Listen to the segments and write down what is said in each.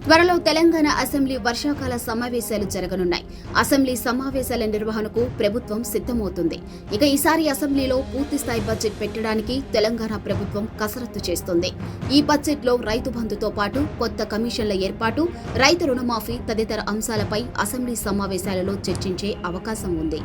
త్వరలో తెలంగాణ అసెంబ్లీ వర్షాకాల సమావేశాలు జరగనున్నాయి. అసెంబ్లీ సమావేశాల నిర్వహణకు ప్రభుత్వం సిద్ధమవుతుంది. ఇక ఈసారి అసెంబ్లీలో పూర్తిస్థాయి బడ్జెట్ పెట్టడానికి తెలంగాణ ప్రభుత్వం కసరత్తు చేస్తుంది. ఈ బడ్జెట్లో రైతు బంధుతో పాటు కొత్త కమిషన్ల ఏర్పాటు, రైతు రుణమాఫీ తదితర అంశాలపై అసెంబ్లీ సమావేశాలలో చర్చించే అవకాశం ఉంది.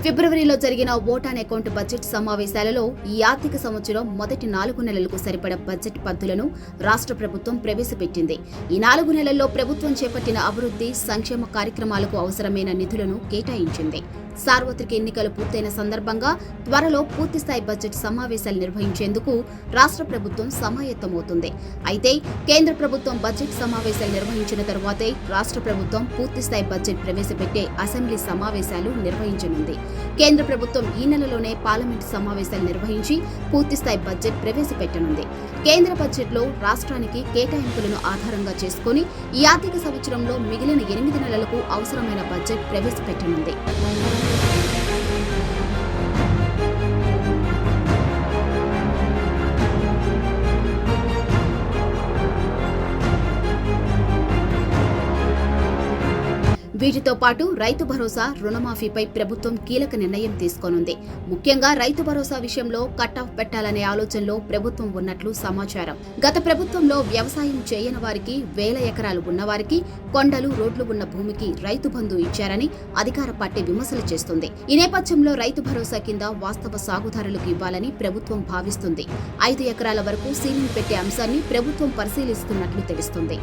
ఫిబ్రవరిలో జరిగిన ఓట్ ఆన్ అకౌంట్ బడ్జెట్ సమావేశాలలో ఈ ఆర్థిక సంవత్సరం మొదటి 4 నెలలకు సరిపడ బడ్జెట్ పద్దులను రాష్ట్ర ప్రభుత్వం ప్రవేశపెట్టింది. ఈ 4 నెలల్లో ప్రభుత్వం చేపట్టిన అభివృద్ధి, సంక్షేమ కార్యక్రమాలకు అవసరమైన నిధులను కేటాయించింది. సార్వత్రిక ఎన్నికలు పూర్తయిన సందర్భంగా త్వరలో పూర్తిస్థాయి బడ్జెట్ సమావేశాలు నిర్వహించేందుకు రాష్ట్ర ప్రభుత్వం సమాయత్తమవుతుంది. అయితే కేంద్ర ప్రభుత్వం బడ్జెట్ సమావేశాలు నిర్వహించిన తరువాతే రాష్ట్ర ప్రభుత్వం పూర్తిస్థాయి బడ్జెట్ ప్రవేశపెట్టే అసెంబ్లీ సమావేశాలు నిర్వహించనుంది. కేంద్ర ప్రభుత్వం ఈ నెలలోనే పార్లమెంటు సమావేశాలు నిర్వహించి పూర్తిస్థాయి బడ్జెట్ ప్రవేశపెట్టనుంది. కేంద్ర బడ్జెట్లో రాష్ట్రానికి కేటాయింపులను ఆధారంగా చేసుకుని ఈ ఆర్థిక సంవత్సరంలో మిగిలిన 8 నెలలకు అవసరమైన బడ్జెట్ ప్రవేశపెట్టనుంది. వీటితో పాటు రైతు భరోసా, రుణమాఫీపై ప్రభుత్వం కీలక నిర్ణయం తీసుకోనుంది. ముఖ్యంగా రైతు భరోసా విషయంలో కట్ ఆఫ్ పెట్టాలనే ఆలోచనలో ప్రభుత్వం ఉన్నట్లు సమాచారం. గత ప్రభుత్వంలో వ్యవసాయం చేయని వారికి, 1000 ఎకరాలు ఉన్నవారికి, కొండలు, రోడ్లు ఉన్న భూమికి రైతు బంధు ఇచ్చారని అధికార పార్టీ విమర్శలు చేస్తుంది. ఈ నేపథ్యంలో రైతు భరోసా కింద వాస్తవ సాగుదారులకు ఇవ్వాలని ప్రభుత్వం భావిస్తుంది. 5 ఎకరాల వరకు సీలింగ్ పెట్టే అంశాన్ని ప్రభుత్వం పరిశీలిస్తున్నట్లు తెలుస్తుంది.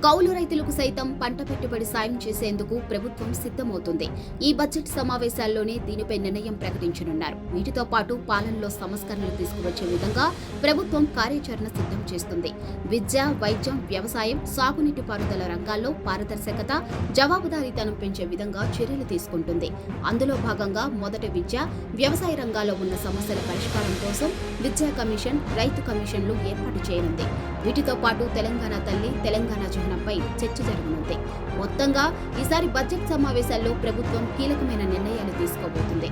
కౌలు రైతులకు సైతం పంట పెట్టుబడి సాయం చేసేందుకు ప్రభుత్వం సిద్ధమవుతుంది. ఈ బడ్జెట్ సమావేశాల్లోనే దీనిపై నిర్ణయం ప్రకటించనున్నారు. వీటితో పాటు పాలనలో సంస్కరణలు తీసుకువచ్చే విధంగా ప్రభుత్వం కార్యాచరణ సిద్ధం చేస్తుంది. విద్య, వైద్యం, వ్యవసాయం, సాగునీటి పారుదల రంగాల్లో పారదర్శకత, జవాబుదారీతనం పెంచే విధంగా చర్యలు తీసుకుంటుంది. అందులో భాగంగా మొదట విద్య, వ్యవసాయ రంగాల్లో ఉన్న సమస్యల పరిష్కారం కోసం విద్యా కమిషన్, రైతు కమిషన్లు ఏర్పాటు చేయనుంది. వీటితో పాటు తెలంగాణ తల్లి, తెలంగాణ చిహ్నంపై చర్చ జరగనుంది. మొత్తంగా ఈసారి బడ్జెట్ సమావేశాల్లో ప్రభుత్వం కీలకమైన నిర్ణయాలు తీసుకోబోతుంది.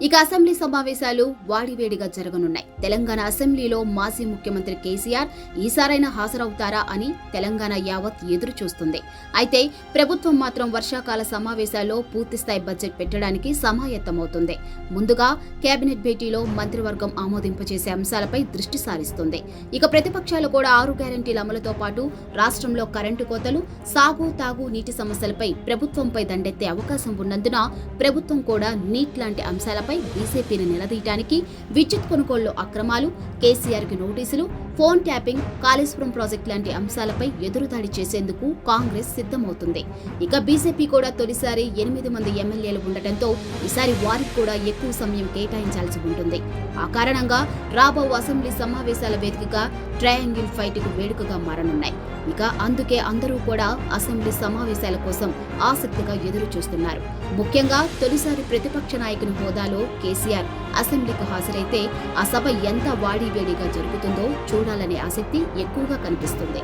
ఇక అసెంబ్లీ సమావేశాలు వాడివేడిగా జరగనున్నాయి. తెలంగాణ అసెంబ్లీలో మాజీ ముఖ్యమంత్రి కేసీఆర్ ఈసారైనా హాజరవుతారా అని తెలంగాణ యావత్ ఎదురు చూస్తుంది. అయితే ప్రభుత్వం మాత్రం వర్షాకాల సమావేశాల్లో పూర్తిస్థాయి బడ్జెట్ పెట్టడానికి సమాయత్తమవుతుంది. ముందుగా కేబినెట్ భేటీలో మంత్రివర్గం ఆమోదింపచేసే అంశాలపై దృష్టి సారిస్తుంది. ఇక ప్రతిపక్షాలు కూడా 6 గ్యారెంటీల అమలుతో పాటు రాష్ట్రంలో కరెంటు కోతలు, సాగు, తాగు, నీటి సమస్యలపై ప్రభుత్వంపై దండెత్తే అవకాశం ఉన్నందున ప్రభుత్వం కూడా నీట్ లాంటి అంశాలపై బీజేపీని నిలదీయడానికి, విద్యుత్ కొనుగోళ్లు అక్రమాలు, కేసీఆర్కి నోటీసులు, ఫోన్ ట్యాపింగ్, కాళేశ్వరం ప్రాజెక్టు లాంటి అంశాలపై ఎదురుదాడి చేసేందుకు కాంగ్రెస్ సిద్ధమవుతుంది. ఇక బీజేపీ కూడా తొలిసారి 8 మంది ఎమ్మెల్యేలు ఉండటంతో ఈసారి వారికి కూడా ఎక్కువ సమయం కేటాయించాల్సి ఉంటుంది. ఆ కారణంగా రాబో అసెంబ్లీ సమావేశాల వేదికగా ట్రయాంగిల్ ఫైట్కు వేడుకగా మారనున్నాయి. ఇక అందుకే అందరూ కూడా అసెంబ్లీ సమావేశాల కోసం ఆసక్తిగా ఎదురు చూస్తున్నారు. ముఖ్యంగా తొలిసారి ప్రతిపక్ష నాయకుని హోదాలో కేసీఆర్ అసెంబ్లీకి హాజరైతే ఆ సభ ఎంత వాడివేడిగా జరుగుతుందో చూడాలనే ఆసక్తి ఎక్కువగా కనిపిస్తుంది.